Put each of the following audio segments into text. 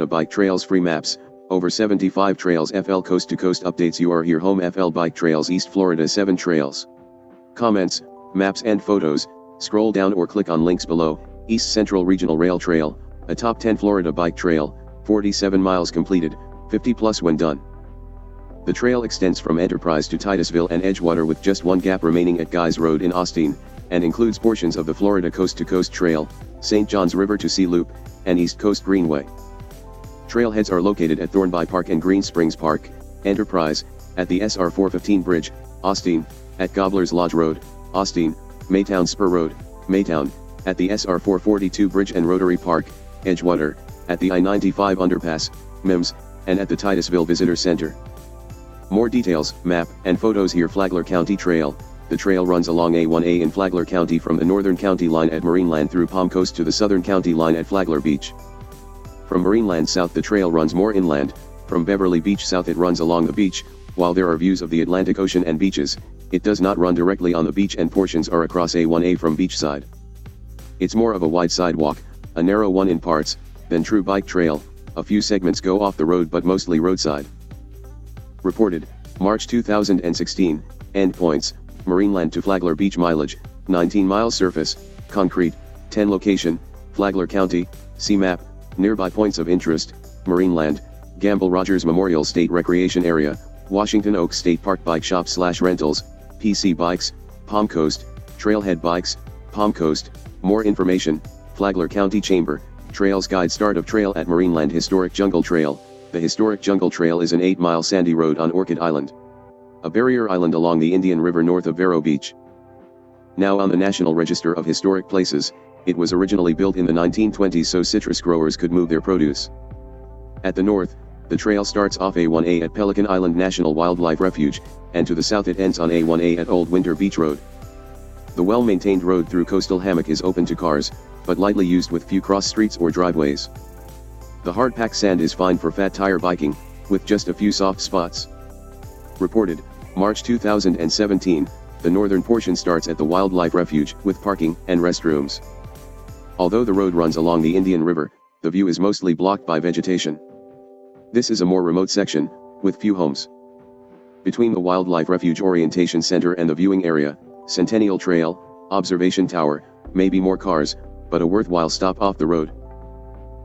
Bike Trails free maps, over 75 trails. FL Coast to Coast updates. You are here. Home FL Bike Trails East Florida 7 trails. Comments, maps and photos, scroll down or click on links below. East Central Regional Rail Trail, a top 10 Florida bike trail, 47 miles completed, 50 plus when done. The trail extends from Enterprise to Titusville and Edgewater with just one gap remaining at Guys Road in Austin, and includes portions of the Florida Coast to Coast Trail, St. Johns River to Sea Loop, and East Coast Greenway. Trailheads are located at Thornby Park and Green Springs Park, Enterprise, at the SR 415 Bridge, Austin, at Gobbler's Lodge Road, Austin, Maytown Spur Road, Maytown, at the SR 442 Bridge and Rotary Park, Edgewater, at the I-95 Underpass, Mims, and at the Titusville Visitor Center. More details, map, and photos here. Flagler County Trail. The trail runs along A1A in Flagler County from the northern county line at Marineland through Palm Coast to the southern county line at Flagler Beach. From Marineland south the trail runs more inland. From Beverly Beach south it runs along the beach. While there are views of the Atlantic Ocean and beaches, it does not run directly on the beach and portions are across A1A from beachside. It's more of a wide sidewalk, a narrow one in parts, than true bike trail. A few segments go off the road but mostly roadside. Reported, March 2016, endpoints, Marineland to Flagler Beach mileage, 19 miles surface, concrete, 10 location, Flagler County, see map, nearby points of interest, Marineland, Gamble Rogers Memorial State Recreation Area, Washington Oaks State Park Bike Shop / Rentals, PC Bikes, Palm Coast, Trailhead Bikes, Palm Coast. More information, Flagler County Chamber, Trails Guide. Start of trail at Marineland. Historic Jungle Trail. The Historic Jungle Trail is an 8-mile sandy road on Orchid Island, a barrier island along the Indian River north of Vero Beach. Now on the National Register of Historic Places, it was originally built in the 1920s so citrus growers could move their produce. At the north, the trail starts off A1A at Pelican Island National Wildlife Refuge, and to the south it ends on A1A at Old Winter Beach Road. The well-maintained road through Coastal Hammock is open to cars, but lightly used with few cross streets or driveways. The hard-packed sand is fine for fat tire biking, with just a few soft spots. Reported, March 2017, the northern portion starts at the Wildlife Refuge, with parking and restrooms. Although the road runs along the Indian River, the view is mostly blocked by vegetation. This is a more remote section, with few homes. Between the Wildlife Refuge Orientation Center and the viewing area, Centennial Trail, Observation Tower, may be more cars, but a worthwhile stop off the road.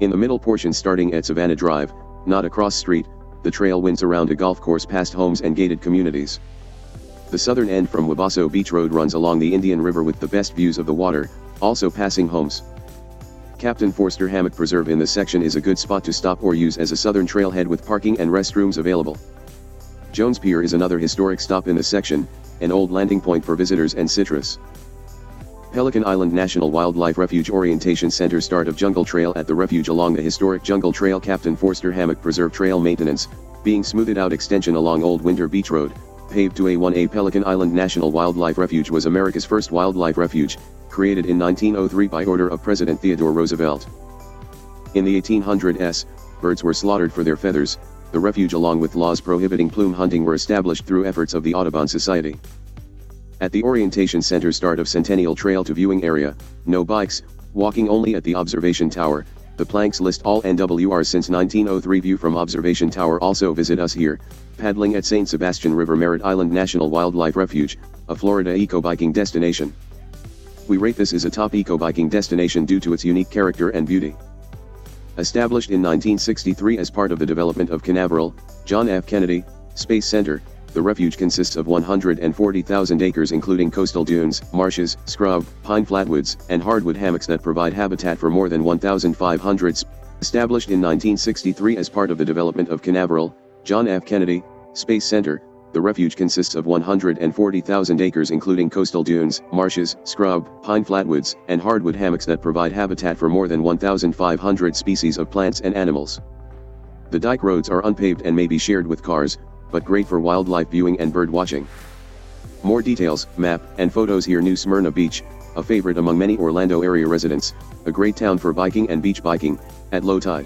In the middle portion starting at Savannah Drive, not a cross street, the trail winds around a golf course past homes and gated communities. The southern end from Wabasso Beach Road runs along the Indian River with the best views of the water, also passing homes. Captain Forster Hammock Preserve in this section is a good spot to stop or use as a southern trailhead with parking and restrooms available. Jones Pier is another historic stop in the section, an old landing point for visitors and citrus. Pelican Island National Wildlife Refuge Orientation Center. Start of Jungle Trail at the refuge along the historic Jungle Trail. Captain Forster Hammock Preserve trail maintenance, being smoothed out extension along Old Winter Beach Road, paved to A1A. Pelican Island National Wildlife Refuge was America's first wildlife refuge, created in 1903 by order of President Theodore Roosevelt. In the 1800s, birds were slaughtered for their feathers. The refuge along with laws prohibiting plume hunting were established through efforts of the Audubon Society. At the Orientation Center. Start of Centennial Trail to viewing area, no bikes, walking only at the Observation Tower. The planks list all NWR since 1903. View from Observation Tower. Also visit us here, paddling at St. Sebastian River. Merritt Island National Wildlife Refuge, a Florida eco-biking destination. We rate this as a top eco-biking destination due to its unique character and beauty. Established in 1963 as part of the development of Canaveral, John F. Kennedy, Space Center, the refuge consists of 140,000 acres including coastal dunes, marshes, scrub, pine flatwoods, and hardwood hammocks that provide habitat for more than 1,500 Established in 1963 as part of the development of Canaveral, John F. Kennedy, Space Center, the refuge consists of 140,000 acres including coastal dunes, marshes, scrub, pine flatwoods, and hardwood hammocks that provide habitat for more than 1,500 species of plants and animals. The dike roads are unpaved and may be shared with cars, but great for wildlife viewing and bird watching. More details, map, and photos here. New Smyrna Beach, a favorite among many Orlando area residents, a great town for biking and beach biking, at low tide.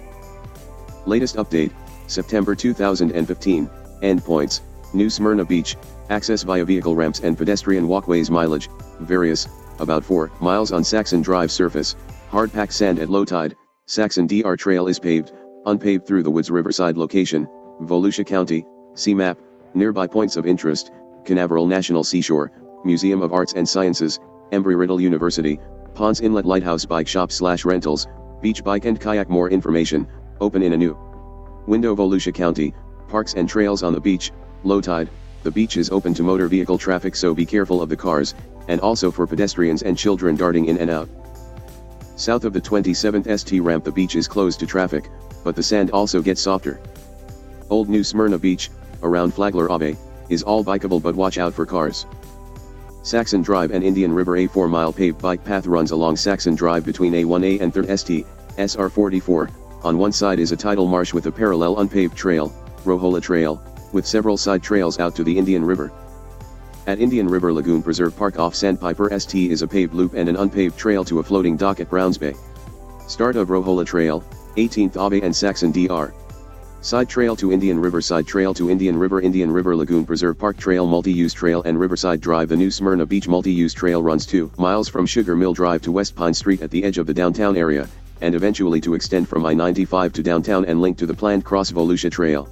Latest update, September 2015, endpoints, New Smyrna Beach, access via vehicle ramps and pedestrian walkways. Mileage, various, about 4 miles on Saxon Drive surface, hard-packed sand at low tide. Saxon DR Trail is paved, Unpaved through the woods Riverside location, Volusia County, see map, nearby points of interest, Canaveral National Seashore, Museum of Arts and Sciences, Embry-Riddle University, Ponds Inlet Lighthouse Bike Shop/rentals, beach bike and kayak. More information, open in a new window. Volusia County, parks and trails on the beach, low tide, the beach is open to motor vehicle traffic, so be careful of the cars, and also for pedestrians and children darting in and out. South of the 27th St ramp the beach is closed to traffic, but the sand also gets softer. Old New Smyrna Beach, around Flagler Ave, is all bikeable, but watch out for cars. Saxon Drive and Indian River. A 4-mile paved bike path runs along Saxon Drive between A1A and 3rd St, SR 44, on one side is a tidal marsh with a parallel unpaved trail, Rohola Trail, with several side trails out to the Indian River. At Indian River Lagoon Preserve Park off Sandpiper St is a paved loop and an unpaved trail to a floating dock at Browns Bay. Start of Rohola Trail, 18th Ave and Saxon Dr. Side Trail to Indian River. Side Trail to Indian River Lagoon Preserve Park Trail Multi-Use Trail and Riverside Drive. The New Smyrna Beach Multi-Use Trail runs 2 miles from Sugar Mill Drive to West Pine Street at the edge of the downtown area, and eventually to extend from I-95 to downtown and link to the planned Cross Volusia Trail.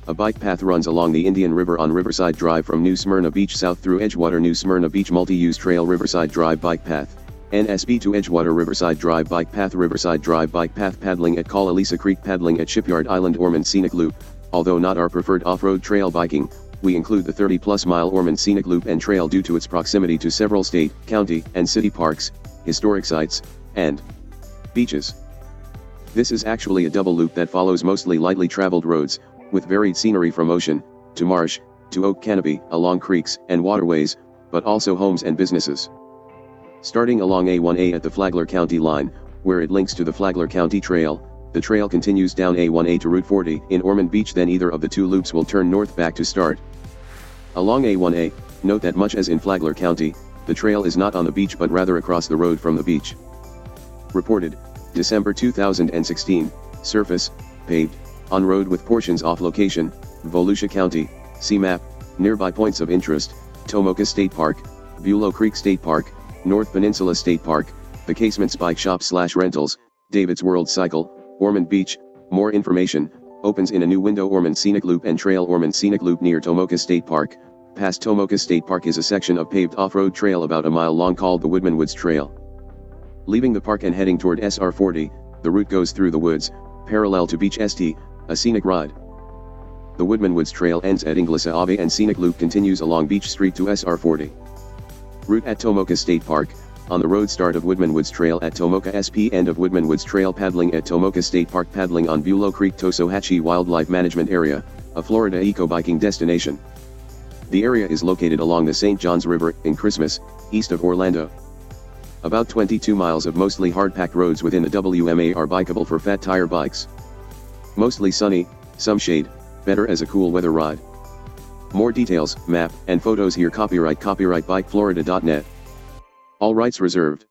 A bike path runs along the Indian River on Riverside Drive from New Smyrna Beach south through Edgewater. New Smyrna Beach Multi-Use Trail Riverside Drive Bike Path, NSB to Edgewater. Riverside Drive Bike Path. Riverside Drive Bike Path. Paddling at Colalisa Creek. Paddling at Shipyard Island. Ormond Scenic Loop, although not our preferred off-road trail biking, we include the 30-plus mile Ormond Scenic Loop and Trail due to its proximity to several state, county, and city parks, historic sites, and beaches. This is actually a double loop that follows mostly lightly traveled roads, with varied scenery from ocean, to marsh, to oak canopy, along creeks and waterways, but also homes and businesses. Starting along A1A at the Flagler County line, where it links to the Flagler County Trail, the trail continues down A1A to Route 40 in Ormond Beach, then either of the two loops will turn north back to start. Along A1A, note that much as in Flagler County, the trail is not on the beach but rather across the road from the beach. Reported, December 2016, surface, paved, on road with portions off location, Volusia County, see map, nearby points of interest, Tomoka State Park, Bulow Creek State Park, North Peninsula State Park, the Casements Bike Shop/rentals, David's World Cycle, Ormond Beach. More information, opens in a new window. Ormond Scenic Loop and Trail. Ormond Scenic Loop near Tomoka State Park. Past Tomoka State Park is a section of paved off-road trail about a mile long called the Woodman Woods Trail. Leaving the park and heading toward SR 40, the route goes through the woods, parallel to Beach St, a scenic ride. The Woodman Woods Trail ends at Inglesa Ave and Scenic Loop continues along Beach Street to SR 40. Route at Tomoka State Park, on the road. Start of Woodman Woods Trail at Tomoka SP. End of Woodman Woods Trail. Paddling at Tomoka State Park. Paddling on Bulow Creek. Tosohatchee Wildlife Management Area, a Florida eco-biking destination. The area is located along the St. Johns River, in Christmas, east of Orlando. About 22 miles of mostly hard-packed roads within the WMA are bikeable for fat tire bikes. Mostly sunny, some shade, better as a cool weather ride. More details, map, and photos here. Copyright BikeFlorida.net. All rights reserved.